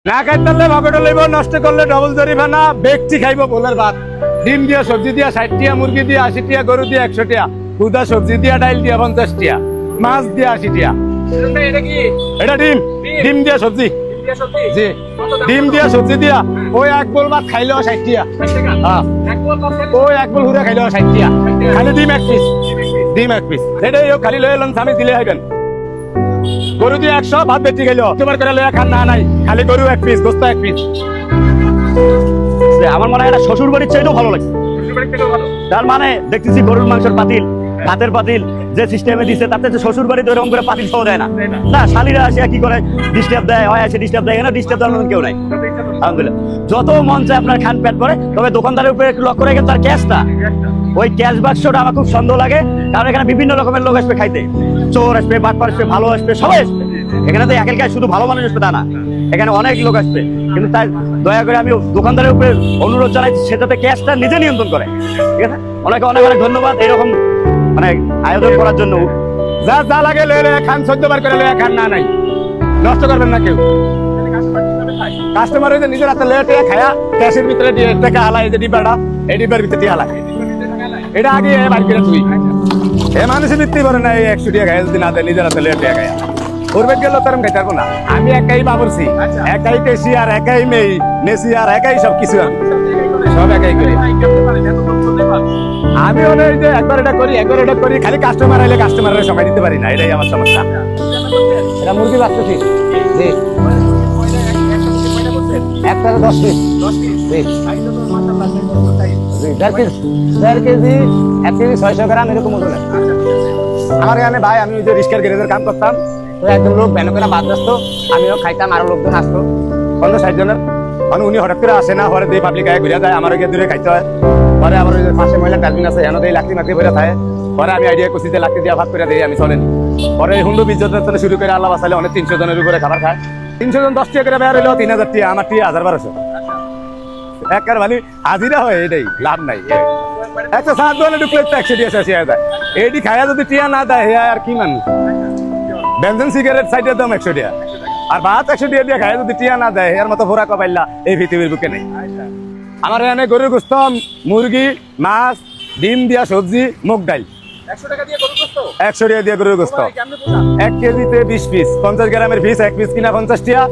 না খাইতে বাপেটা লইব, নষ্ট করলে ডবল জরিমানা, ব্যক্তি খাইব বলের ভাত। ডিম দিয়া সবজি দিয়া 60 টিয়া, মুরগি দিয়া 80 টিয়া, গরু দিয়া 100 টিয়া, খুদা সবজি দিয়া ডাইল দিয়া 50 টিয়া, মাছ দিয়া 80 টিয়া। এটা ডিম, ডিম দিয়া সবজি। জি, ডিম দিয়া সবজি দিয়া ওই এক বোল ভাত খাইলেও 60 টিয়া। হ্যাঁ, ওই এক বোল হুরা খাইলেও 60 টিয়া। খালি ডিম এক পিস, ডিম এক পিস। এটাই খালি লয়ে এলাম, আমি দিলে হইবেন। গরু দিয়ে 100, ভাত বেশি খাইলো তোমার করে লয়া খান না নাই, খালি গরু এক পিস, গোস্ত এক পিস। আমার মনে হয় এটা শ্বশুর বাড়ির চাইতেও ভালো লাগে। তার মানে দেখতেছি গরুর মাংসের পাতিল, ভাতের পাতিল যে সিস্টেমে দিচ্ছে, তাতে শ্বশুর বাড়িতে ওরকম করে পাতিল সহ দেয় না। না, শালীরা আসে কি করে ডিস্টার্ব দেয়, হয় আসে ডিস্টার্ব দেয় না, ডিস্টার্ব দেওয়ার মতন কেউ নাই। আলহামদুলিল্লাহ, যত মন চায় আপনার খান পেট করে, তবে দোকানদারের উপরে একটু লক্ষ্য রেখে তার ক্যাশটা, ওই ক্যাশ বাক্সটা আমার খুব সন্দেহ লাগে। কারণ এখানে বিভিন্ন রকমের লোক আসবে খাইতে, চোর আসবে, বাটপার আসবে, ভালো আসবে, সবাই আসবে। এখানে তো একের শুধু ভালো মানুষ আসবে তা না, এখানে অনেক লোক আসবে। কিন্তু তাই দয়া করে আমি দোকানদারের উপরে অনুরোধ জানাই, সেটাতে ক্যাশটা নিজে নিয়ন্ত্রণ করে। ঠিক আছে, অনেক অনেক অনেক ধন্যবাদ এরকম মানে আয়োজন করার জন্য। যা যা লাগে লয়ে খান, 14 বার করে লয়ে খান, না নাই নষ্ট করবেন না কেউ। কাস্টমার হইতে নিজের হাতে লয়ে টেয়া খায়া ক্যাশের ভিতরে দিয়ে টাকা হালা, এই যে ডিব্বাটা, এই ডিব্বার ভিতরে দিয়ে হালা। এটা আগে বাড়ি করে তুই এ মানুষের ভিত্তি করে না, এই 100 টাকা খায় যদি না দেয়, নিজের হাতে লয়ে টেয়া খায়া ওর বেদ গেলেও তারম খাইতে পারবো না। আমি একাই বাবরছি, একাই কেশিয়ার, একাই মেসিয়ার, একাই সব কিছু, সব একাই করি। আমি ওই যে একবার এটা করি, একবার এটা করি, খালি কাস্টমার আইলে কাস্টমারের সময় দিতে পারি না, এটাই আমার সমস্যা। এটা মুরগি বাঁচতেছি, জি, একটাতে 10 পিস, জি, 1.5 কেজি, 1 কেজি 600 গ্রাম এরকম ওজন। আমার এখানে ভাই, আমি ওই যে রিস্কার গ্যারেজের কাম করতাম, তো একজন লোক ভ্যানে করে বাদ আসতো, আমিও খাইতাম, আরো লোকজন আসতো 50-60 জনের। মানে উনি হঠাৎ করে আসে না, হরে দিয়ে পাবলিক আগে ঘুরে যায়, আমার গিয়ে দূরে খাইতে হয়। পরে আমার ওই পাশে মহিলা ডাস্টবিন আছে, এনে দিয়ে লাকড়ি মাকড়ি ভরে থাকে। পরে আমি আইডিয়া করছি যে লাকড়ি দিয়ে ভাত করে দিই, আমি চলেন। পরে হুন্ডু 20 জনের শুরু করে আল্লাহ বাসালে অনেক 300 জনের উপরে খাবার খায়। 300 জন 10 টাকা করে বের হইলো 3000 টাকা, আমার টিয়া 1200। একবার মানে হাজিরা হয়, এটাই লাভ নাই। একটা 7 জনের ঢুকলে 100 টাকা শেষ হয়ে যায়। এইটি খায়া যদি টিয়া না দেয়, আর কি মানুষ। বেনজিন সিগারেট সাইডের দাম 100 টাকা, আর ভাত 100 টাকা দিয়ে খায় যদি টিয়া না দেয়, এর মতো ভোরা কপাইলা এই পৃথিবীর বুকে নেই। আমার এখানে গরুর গোস্ত, মুরগি, মাছ, ডিম দিয়া সবজি, মুগ ডাল 100 টাকা দিয়ে গরুর গোস্ত। 1 কেজিতে 20 পিস, 50 গ্রামের পিস, 1 পিস কিনা 50 টাকা,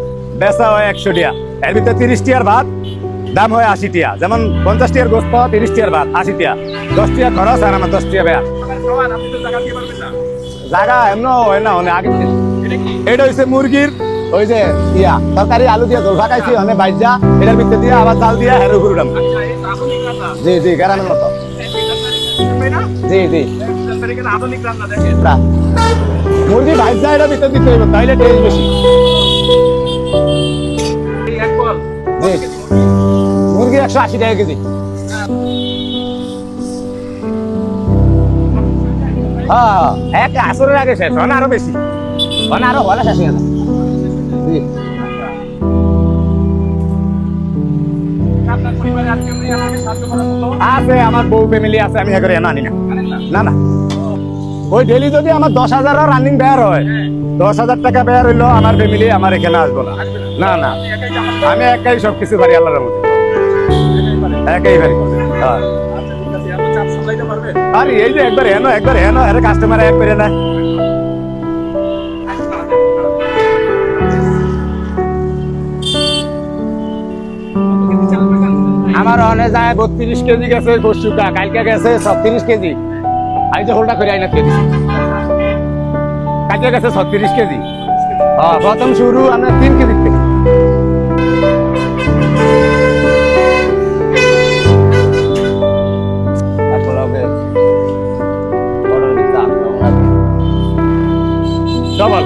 বেচা হয় 100 টাকা। এর ভিতরে 30 টাকার ভাত, দাম হয় 80 টাকা। যেমন 50 টাকার গোস্ত, 30 টাকার ভাত, 80 টাকা। 10 টাকা খরচ, আর আমার 10 টাকা বেয়া। জায়গা এমন হয় না, অনেক আগে। এটা হচ্ছে মুরগির ওই যে তরকারি, আলু দিয়ে ঝোল ফাঁকাইছি, অনেক বাইজা, এটার ভিতরে দিয়ে আবার চাল দিয়ে হেরো ঘুরলাম। জি জি, গ্রামের মতো। জি জি, মুরগি বাইজা এটা ভিতরে দিতে হইব, তাইলে টেস্ট বেশি। জি, মুরগি 180 টাকা কেজি। হ্যাঁ, এক আসরের আগে শেষ, আরো বেশি, আরো ভালো শেষ হয়ে যায়। জি, আছে, আমার বউ ফ্যামিলি আছে, আমি এগুলো আনি না। না না, ওই ডেলি যদি আমার 10,000 রানিং বের হয়, 10,000 টাকা বের হইলো, আমার ফ্যামিলি আমার এখানে আসবো না। না না, আমি একাই সবকিছু পারি, আল্লাহর মধ্যে একাই পারি। আরে এই যে একবার হেনো আরে কাস্টমার এক করে না। আমার অনেক যায় 32 কেজি গেছে, পরশুটা কালকে গেছে 36 কেজি। আমি যে হোলটা করে আইনা কেজি, কালকে গেছে 36 কেজি। প্রথম শুরু আমরা 3 কেজি থেকে। ডবল